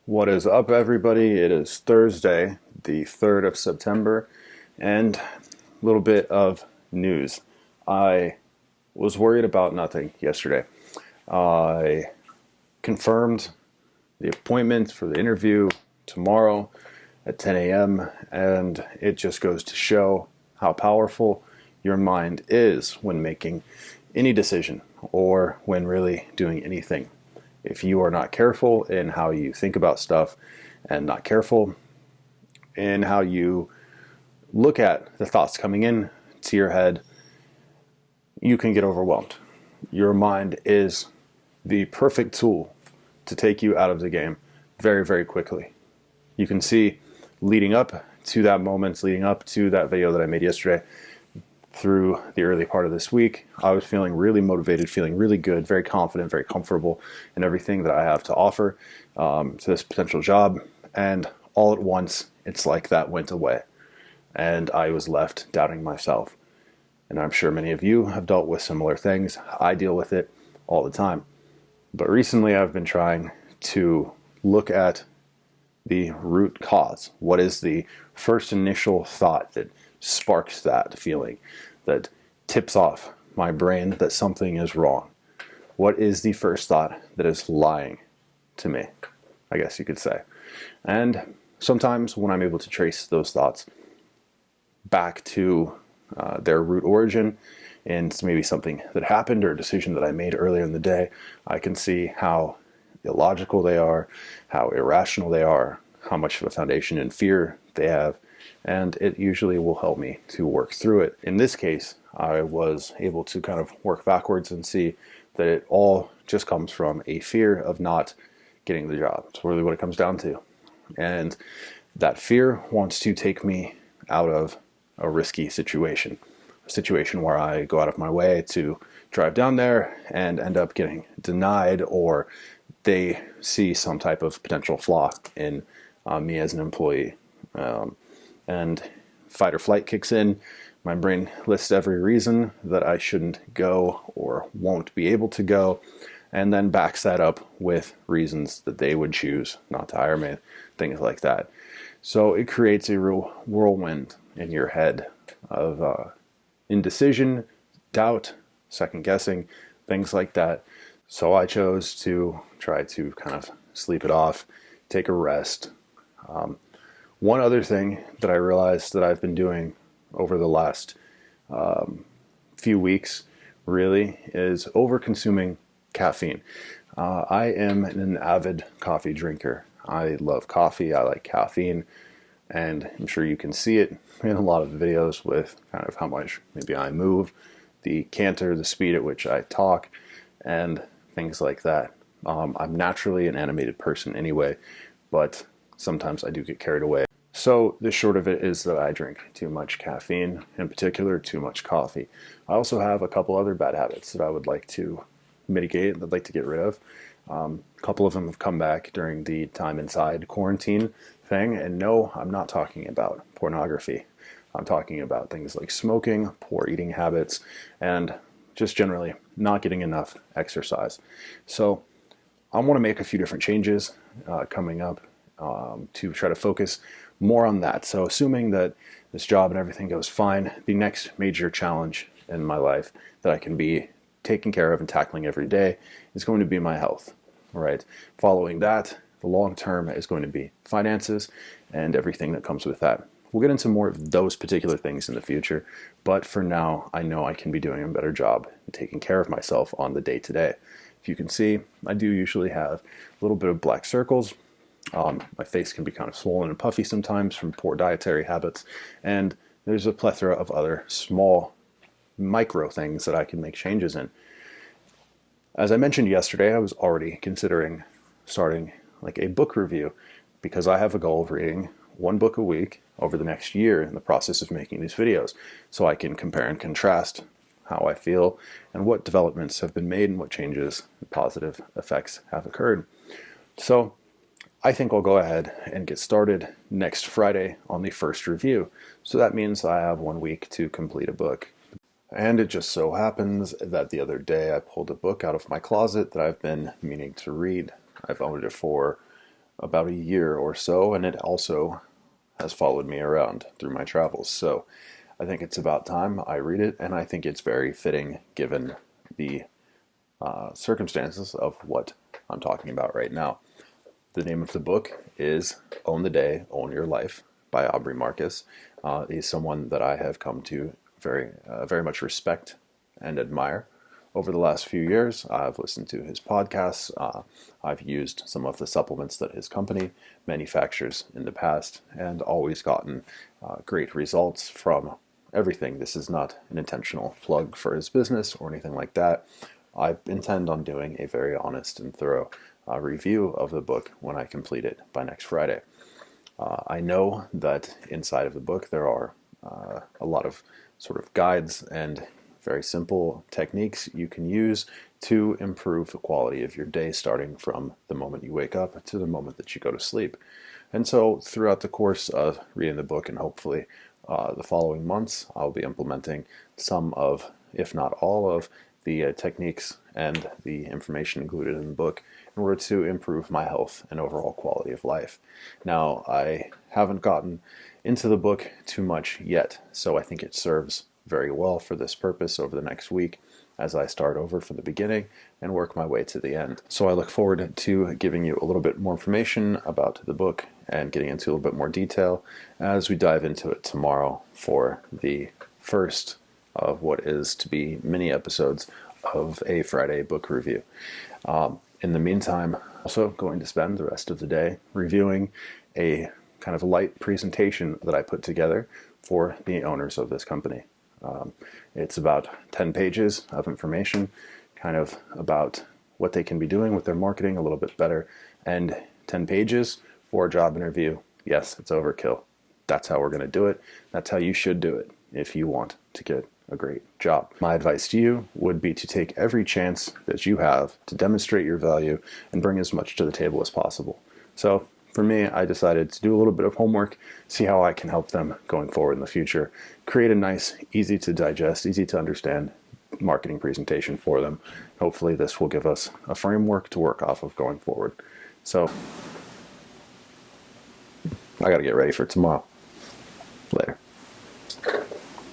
What is up, everybody? It is Thursday, the 3rd of September, and a little bit of news. I was worried about nothing yesterday. I confirmed the appointment for the interview tomorrow at 10 a.m., and it just goes to show how powerful your mind is when making any decision or when really doing anything. If you are not careful in how you think about stuff and not careful in how you look at the thoughts coming in to your head, you can get overwhelmed. Your mind is the perfect tool to take you out of the game very, very quickly. You can see leading up to that moment, leading up to that video that I made yesterday, through the early part of this week, I was feeling really motivated, feeling really good, very confident, very comfortable in everything that I have to offer to this potential job. And all at once, it's like that went away. And I was left doubting myself. And I'm sure many of you have dealt with similar things. I deal with it all the time. But recently, I've been trying to look at the root cause. What is the first initial thought that sparks that feeling, that tips off my brain that something is wrong? What is the first thought that is lying to me, I guess you could say? And sometimes when I'm able to trace those thoughts back to their root origin, and maybe something that happened or a decision that I made earlier in the day, I can see how illogical they are, how irrational they are, how much of a foundation in fear they have, and it usually will help me to work through it. In this case, I was able to kind of work backwards and see that it all just comes from a fear of not getting the job. It's really what it comes down to. And that fear wants to take me out of a risky situation, a situation where I go out of my way to drive down there and end up getting denied, or they see some type of potential flaw in me as an employee. And fight or flight kicks in. My brain lists every reason that I shouldn't go or won't be able to go, and then backs that up with reasons that they would choose not to hire me, things like that. So it creates a real whirlwind in your head of indecision, doubt, second guessing, things like that. So I chose to try to kind of sleep it off, take a rest. One other thing that I realized that I've been doing over the last few weeks really is over-consuming caffeine. I am an avid coffee drinker. I love coffee, I like caffeine, and I'm sure you can see it in a lot of the videos with kind of how much maybe I move, the canter, the speed at which I talk, and things like that. I'm naturally an animated person anyway, but sometimes I do get carried away. So the short of it is that I drink too much caffeine, in particular too much coffee. I also have a couple other bad habits that I would like to mitigate, that I'd like to get rid of. A couple of them have come back during the time inside quarantine thing, and no, I'm not talking about pornography. I'm talking about things like smoking, poor eating habits, and just generally not getting enough exercise. So I want to make a few different changes coming up to try to focus more on that. So assuming that this job and everything goes fine, the next major challenge in my life that I can be taking care of and tackling every day is going to be my health, right? Following that, the long term is going to be finances and everything that comes with that. We'll get into more of those particular things in the future, but for now, I know I can be doing a better job in taking care of myself on the day-to-day. If you can see, I do usually have a little bit of black circles. My face can be kind of swollen and puffy sometimes from poor dietary habits, and there's a plethora of other small micro things that I can make changes in. As I mentioned yesterday, I was already considering starting like a book review because I have a goal of reading one book a week over the next year in the process of making these videos, so I can compare and contrast how I feel and what developments have been made and what changes and positive effects have occurred. So I think I'll go ahead and get started next Friday on the first review. So that means I have 1 week to complete a book. And it just so happens that the other day I pulled a book out of my closet that I've been meaning to read. I've owned it for about a year or so, and it also has followed me around through my travels. So I think it's about time I read it, and I think it's very fitting given the circumstances of what I'm talking about right now. The name of the book is Own the Day, Own Your Life by Aubrey Marcus. He's someone that I have come to very much respect and admire. Over the last few years, I've listened to his podcasts. I've used some of the supplements that his company manufactures in the past and always gotten great results from everything. This is not an intentional plug for his business or anything like that. I intend on doing a very honest and thorough review of the book when I complete it by next Friday. I know that inside of the book there are a lot of sort of guides and very simple techniques you can use to improve the quality of your day, starting from the moment you wake up to the moment that you go to sleep. And so throughout the course of reading the book and hopefully the following months, I'll be implementing some of, if not all of, the techniques and the information included in the book in order to improve my health and overall quality of life. Now, I haven't gotten into the book too much yet, so I think it serves very well for this purpose over the next week as I start over from the beginning and work my way to the end. So I look forward to giving you a little bit more information about the book and getting into a little bit more detail as we dive into it tomorrow for the first of what is to be mini episodes of a Friday book review. In the meantime, also going to spend the rest of the day reviewing a kind of light presentation that I put together for the owners of this company. It's about 10 pages of information, kind of about what they can be doing with their marketing a little bit better, and 10 pages for a job interview. Yes, it's overkill. That's how we're going to do it. That's how you should do it if you want to get a great job. My advice to you would be to take every chance that you have to demonstrate your value and bring as much to the table as possible. So for me, I decided to do a little bit of homework, see how I can help them going forward in the future, create a nice, easy to digest, easy to understand marketing presentation for them. Hopefully this will give us a framework to work off of going forward. So I got to get ready for tomorrow. Later.